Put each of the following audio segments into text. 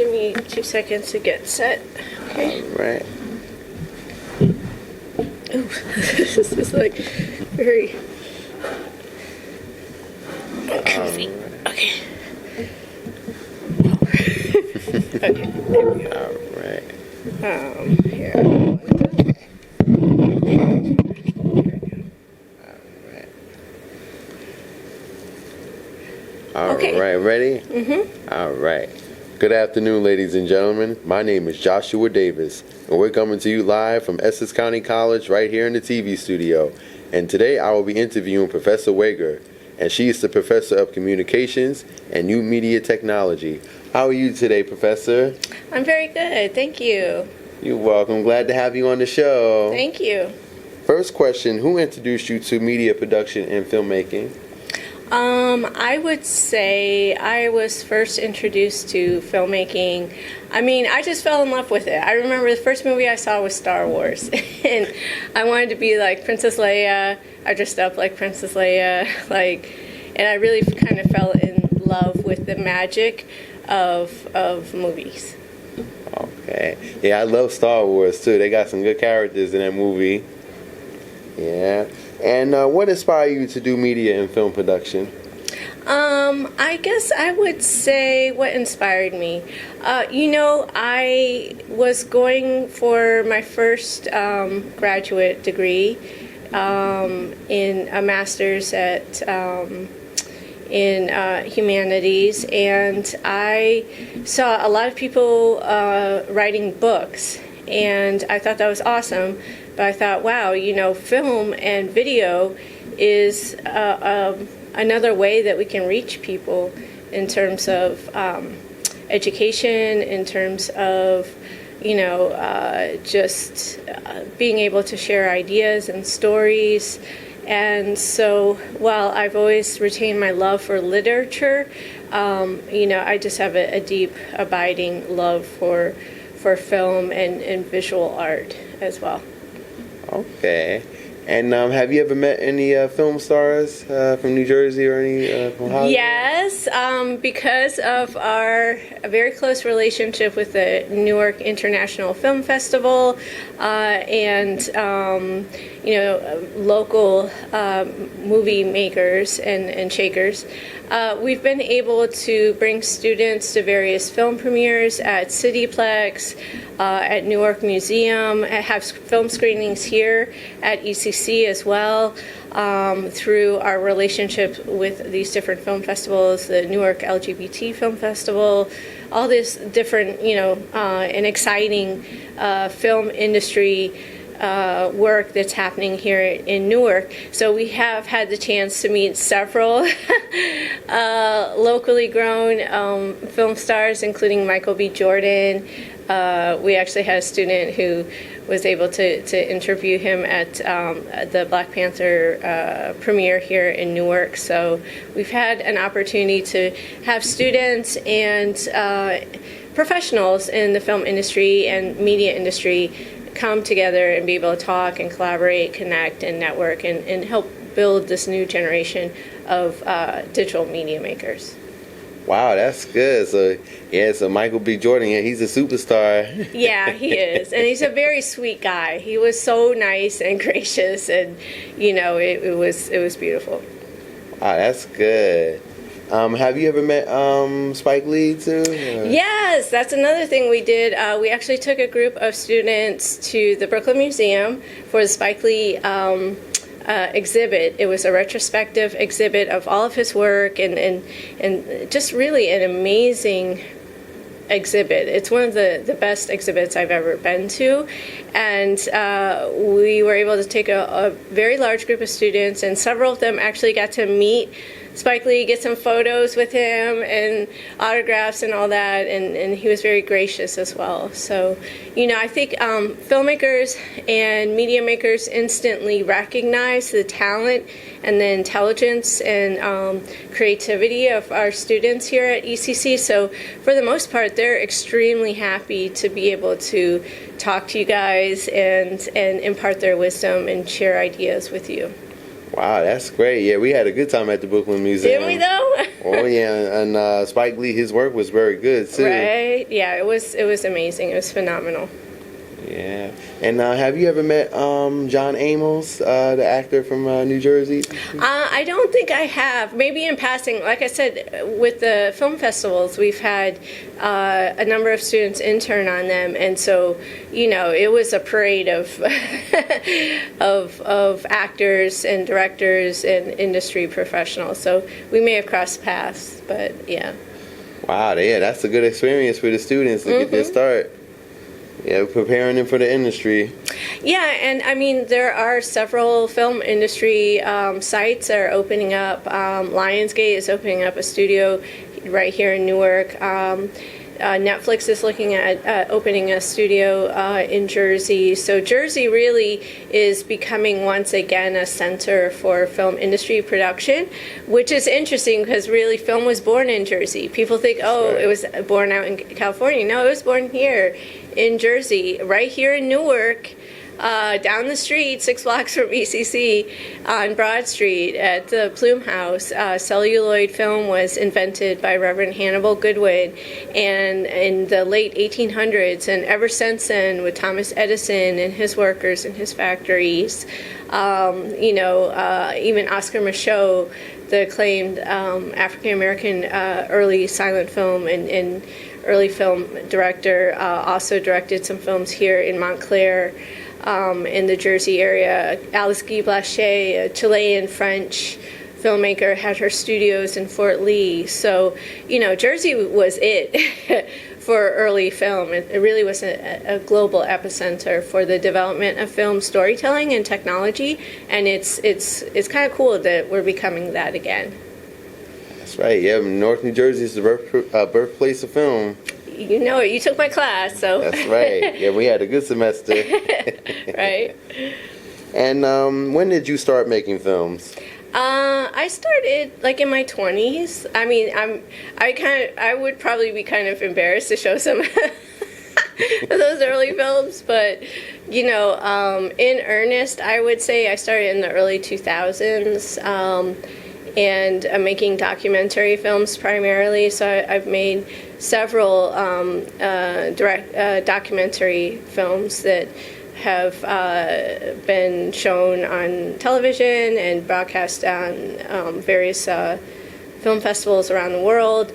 give me 2 seconds to get set. Okay. All right. Ooh, this is like very comfy. Okay. Okay, there we go. All right. Here. All Okay. right, ready? Mm-hmm. All right. Good afternoon, ladies and gentlemen. My name is Joshua Davis, and we're coming to you live from Essex County College right here in the TV studio. And today I will be interviewing Professor Wager, and she is the Professor of Communications and New Media Technology. How are you today, Professor? I'm very good, thank you. You're welcome. Glad to have you on the show. Thank you. First question, who introduced you to media production and filmmaking? I would say I was first introduced to filmmaking. I mean, I just fell in love with it. I remember the first movie I saw was Star Wars, and I wanted to be like Princess Leia. I dressed up like Princess Leia, and I really kind of fell in love with the magic of movies. Okay. Yeah, I love Star Wars too. They got some good characters in that movie. Yeah. And what inspired you to do media and film production? I guess I would say what inspired me. I was going for my first graduate degree in a master's in humanities, and I saw a lot of people writing books, and I thought that was awesome. But I thought, wow, film and video is another way that we can reach people in terms of education, in terms of, just being able to share ideas and stories. And so while I've always retained my love for literature, I just have a deep, abiding love for film and visual art as well. Okay. And have you ever met any film stars from New Jersey or any from Hollywood? Yes, because of our very close relationship with the Newark International Film Festival and local movie makers and shakers, we've been able to bring students to various film premieres at Cityplex, at Newark Museum, have film screenings here at ECC as well, through our relationship with these different film festivals, the Newark LGBT Film Festival, all this different, and exciting film industry work that's happening here in Newark. So we have had the chance to meet several locally grown film stars, including Michael B. Jordan. We actually had a student who was able to interview him at the Black Panther premiere here in Newark. So we've had an opportunity to have students and professionals in the film industry and media industry come together and be able to talk and collaborate, connect, and network, and help build this new generation of digital media makers. Wow, that's good. So Michael B. Jordan, he's a superstar. Yeah, he is. And he's a very sweet guy. He was so nice and gracious, and, it was beautiful. Wow, that's good. Have you ever met Spike Lee, too? Yes, that's another thing we did. We actually took a group of students to the Brooklyn Museum for the Spike Lee exhibit. It was a retrospective exhibit of all of his work, and just really an amazing exhibit. It's one of the best exhibits I've ever been to, and we were able to take a very large group of students, and several of them actually got to meet Spike Lee, get some photos with him and autographs and all that, and he was very gracious as well. So, I think filmmakers and media makers instantly recognize the talent and the intelligence and creativity of our students here at ECC. So, for the most part, they're extremely happy to be able to talk to you guys and impart their wisdom and share ideas with you. Wow, that's great. Yeah, we had a good time at the Brooklyn Museum. Didn't we though? Oh yeah, and Spike Lee, his work was very good too. Right? Yeah, it was amazing. It was phenomenal. Yeah. And have you ever met John Amos, the actor from New Jersey? I don't think I have. Maybe in passing. Like I said, with the film festivals, we've had a number of students intern on them, and so it was a parade of of actors and directors and industry professionals. So we may have crossed paths, but yeah. Wow, yeah, that's a good experience for the students to get their start. Yeah, preparing them for the industry. Yeah, and I mean, there are several film industry sites that are opening up. Lionsgate is opening up a studio right here in Newark. Netflix is looking at opening a studio in Jersey. So Jersey really is becoming once again a center for film industry production, which is interesting because really film was born in Jersey. People think, oh, it was born out in California. No, it was born here in Jersey, right here in Newark. Down the street, 6 blocks from ECC, on Broad Street at the Plume House. Celluloid film was invented by Reverend Hannibal Goodwin, and in the late 1800s, and ever since then, with Thomas Edison and his workers and his factories, even Oscar Micheaux, the acclaimed African American early silent film and early film director, also directed some films here in Montclair. In the Jersey area. Alice Guy Blaché, a Chilean French filmmaker, had her studios in Fort Lee. So, Jersey was it for early film. It really was a global epicenter for the development of film storytelling and technology, and it's kind of cool that we're becoming that again. That's right. Yeah, North New Jersey is the birthplace of film. You know it. You took my class, so. That's right. Yeah, we had a good semester. Right. And when did you start making films? I started like in my 20s. I mean, I would probably be kind of embarrassed to show some of those early films, but in earnest, I would say I started in the early 2000s. And making documentary films primarily. So I've made several direct documentary films that have been shown on television and broadcast on various film festivals around the world.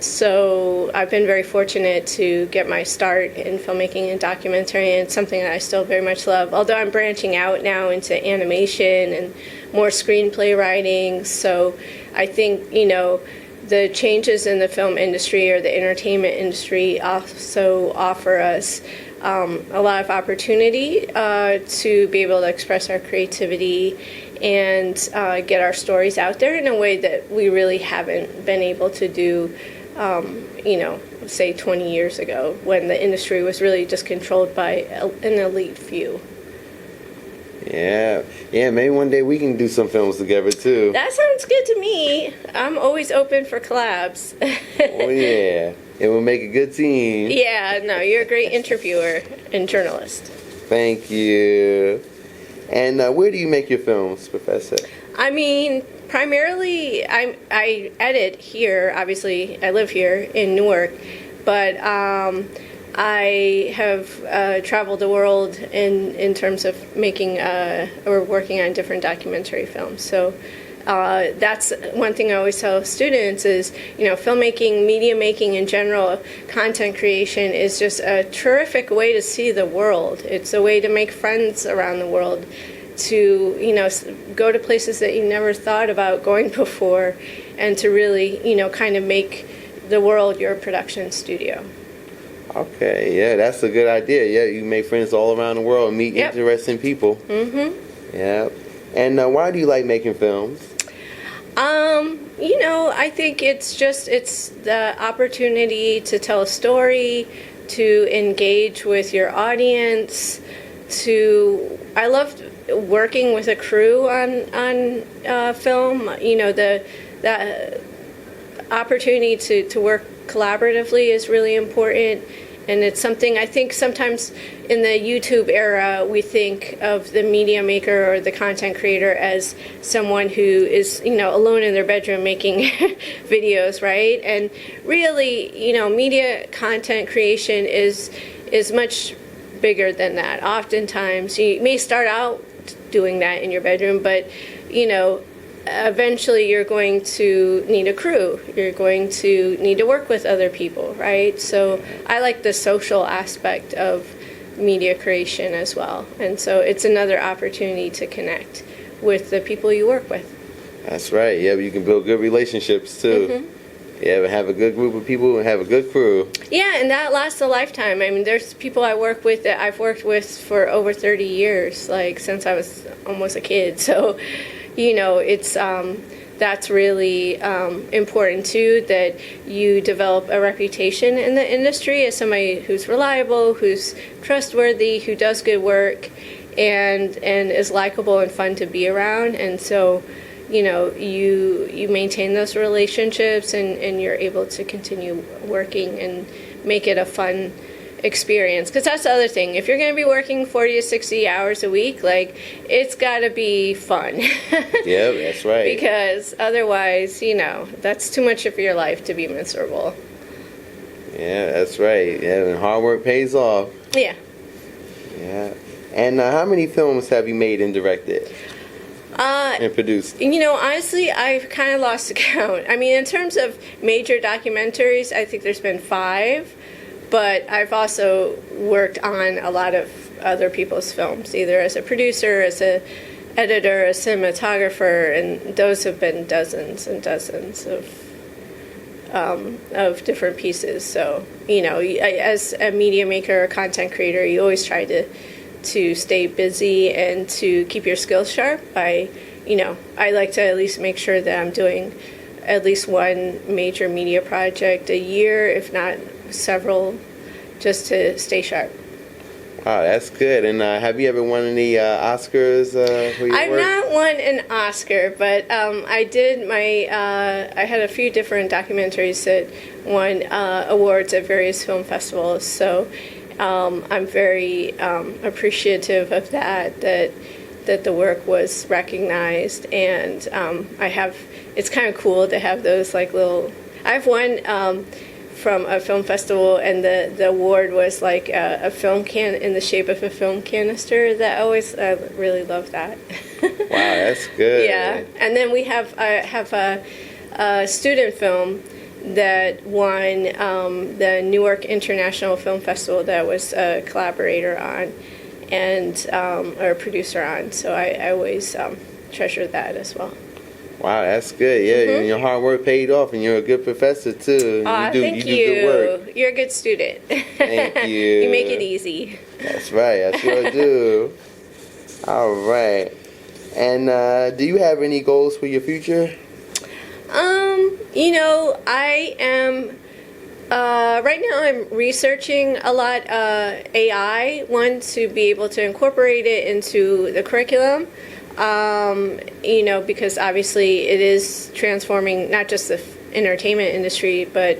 So I've been very fortunate to get my start in filmmaking and documentary, and it's something that I still very much love, although I'm branching out now into animation and more screenplay writing. So I think, the changes in the film industry or the entertainment industry also offer us a lot of opportunity to be able to express our creativity and get our stories out there in a way that we really haven't been able to do, say 20 years ago, when the industry was really just controlled by an elite few. Yeah, maybe one day we can do some films together too. That sounds good to me. I'm always open for collabs. Oh yeah, it will make a good team. Yeah, no, you're a great interviewer and journalist. Thank you. And where do you make your films, Professor? I mean, primarily I edit here. Obviously, I live here in Newark, but I have traveled the world in terms of making or working on different documentary films. So that's one thing I always tell students is, filmmaking, media making in general, content creation is just a terrific way to see the world. It's a way to make friends around the world, to, go to places that you never thought about going before, and to really, kind of make the world your production studio. Okay, yeah, that's a good idea. Yeah, you make friends all around the world and meet interesting people. Mm-hmm. Yeah. And why do you like making films? I think it's the opportunity to tell a story, to engage with your audience, I love working with a crew on film. The opportunity to work collaboratively is really important, And it's something I think sometimes in the YouTube era, we think of the media maker or the content creator as someone who is, alone in their bedroom making videos, right? And really, media content creation is much bigger than that. Oftentimes, you may start out doing that in your bedroom, but, eventually you're going to need a crew. You're going to need to work with other people, right? So I like the social aspect of media creation as well. And so it's another opportunity to connect with the people you work with. That's right. Yeah, you can build good relationships too. Mm-hmm. Yeah, have a good group of people and have a good crew. Yeah, and that lasts a lifetime. I mean, there's people I work with that I've worked with for over 30 years, like since I was almost a kid. So it's that's really important too, that you develop a reputation in the industry as somebody who's reliable, who's trustworthy, who does good work, and is likable and fun to be around. And so you maintain those relationships, and you're able to continue working and make it a fun experience. Because that's the other thing. If you're going to be working 40 to 60 hours a week, like, it's got to be fun. Yeah, that's right. Because otherwise, that's too much of your life to be miserable. Yeah, that's right. Yeah, and hard work pays off. Yeah. Yeah. And how many films have you made and directed? And produced? Honestly, I've kind of lost the count. I mean, in terms of major documentaries, I think there's been 5. But I've also worked on a lot of other people's films, either as a producer, as an editor, a cinematographer, and those have been dozens and dozens of different pieces. So, as a media maker or content creator, you always try to stay busy and to keep your skills sharp by, I like to at least make sure that I'm doing at least one major media project a year, if not several, just to stay sharp. Wow, that's good. And have you ever won any Oscars for your I've work? not won an Oscar, but I did I had a few different documentaries that won awards at various film festivals. So I'm very appreciative of that the work was recognized, and it's kind of cool to have those I've won from a film festival, and the award was like a film can in the shape of a film canister. I really love that. Wow, that's good. Yeah, and then I have a student film that won the Newark International Film Festival that I was a collaborator on and or a producer on. So I always treasure that as well. Wow, that's good. Yeah, Mm-hmm. and your hard work paid off, and you're a good professor too. Thank you. You do good work. You're a good student. Thank you. You make it easy. That's right. I sure do. All right. And do you have any goals for your future? I am right now I'm researching a lot AI, to be able to incorporate it into the curriculum. Because obviously it is transforming not just the entertainment industry, but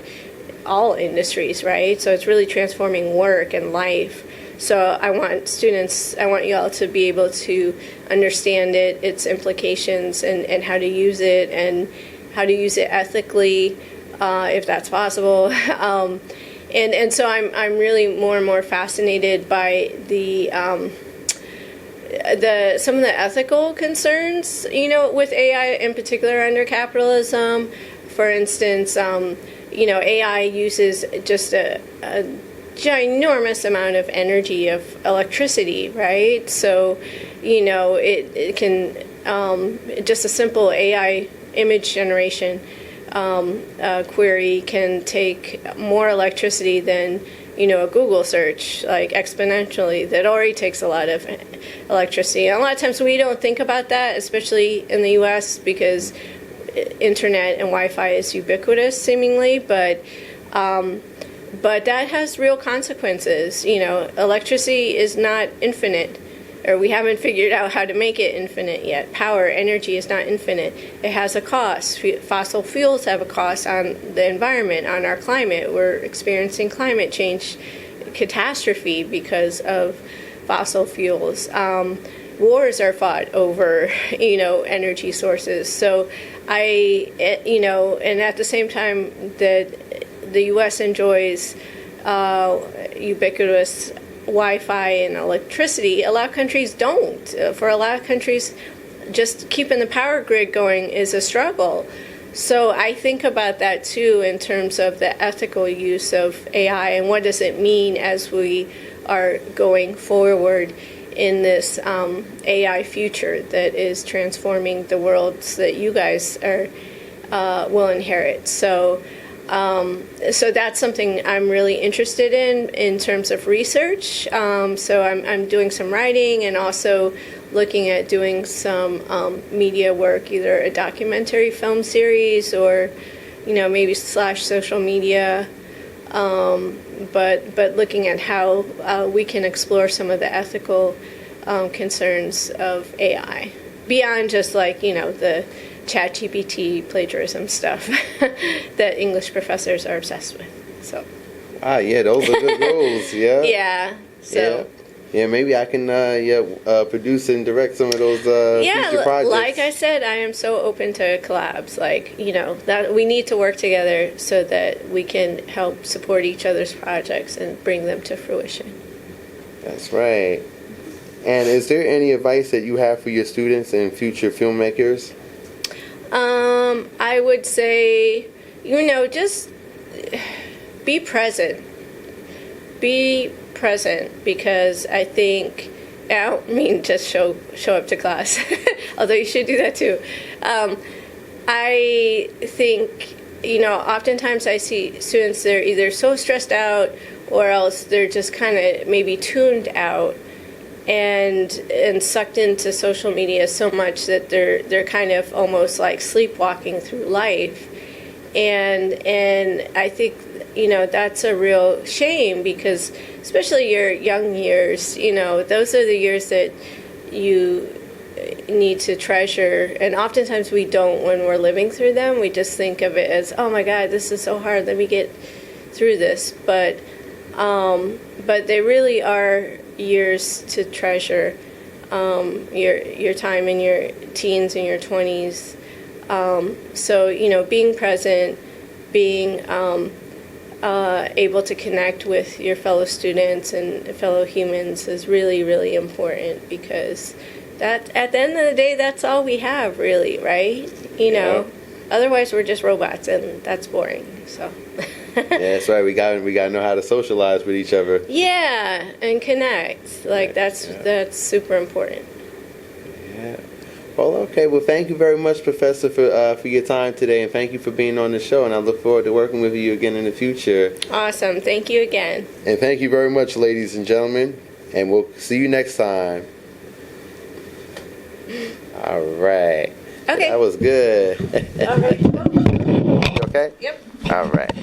all industries, right? So it's really transforming work and life. So I want you all to be able to understand its implications, and how to use it, and how to use it ethically, if that's possible. And so I'm really more and more fascinated by some of the ethical concerns, with AI in particular under capitalism. For instance, AI uses just a ginormous amount of energy, of electricity, right? So, it can, just a simple AI image generation query can take more electricity than a Google search, like exponentially. That already takes a lot of electricity. And a lot of times we don't think about that, especially in the U.S., because internet and Wi-Fi is ubiquitous, seemingly. But that has real consequences. Electricity is not infinite, or we haven't figured out how to make it infinite yet. Power, energy is not infinite. It has a cost. Fossil fuels have a cost on the environment, on our climate. We're experiencing climate change catastrophe because of fossil fuels. Wars are fought over, energy sources. So and at the same time that the U.S. enjoys ubiquitous Wi-Fi and electricity, a lot of countries don't. For a lot of countries, just keeping the power grid going is a struggle. So I think about that too in terms of the ethical use of AI and what does it mean as we are going forward in this AI future that is transforming the worlds that you guys will inherit. So that's something I'm really interested in terms of research. So I'm doing some writing and also looking at doing some media work, either a documentary film series or, maybe / social media. But looking at how we can explore some of the ethical concerns of AI beyond just the ChatGPT plagiarism stuff that English professors are obsessed with. So. Yeah, those are good goals. Yeah. Yeah. So. Yeah, maybe I can produce and direct some of those future projects. Like I said, I am so open to collabs. That we need to work together so that we can help support each other's projects and bring them to fruition. That's right. And is there any advice that you have for your students and future filmmakers? I would say, just be present. Be present, because I think, I don't mean just show up to class, although you should do that too. I think, oftentimes I see students, they're either so stressed out or else they're just kind of maybe tuned out and sucked into social media so much that they're kind of almost like sleepwalking through life. And I think, that's a real shame, because especially your young years, those are the years that you need to treasure. And oftentimes we don't when we're living through them. We just think of it as, oh my God, this is so hard, let me get through this. But they really are years to treasure, your time in your teens and your 20s. So, being present, being able to connect with your fellow students and fellow humans is really, really important, because that, at the end of the day, that's all we have, really, right? Otherwise we're just robots, and that's boring. So. Yeah, that's right. We got to know how to socialize with each other. Yeah, and connect. That's super important. Yeah. Well, okay. Well, thank you very much, Professor, for your time today, and thank you for being on the show. And I look forward to working with you again in the future. Awesome. Thank you again. And thank you very much, ladies and gentlemen. And we'll see you next time. All right. Okay. That was good. All right. You okay? Yep. All right.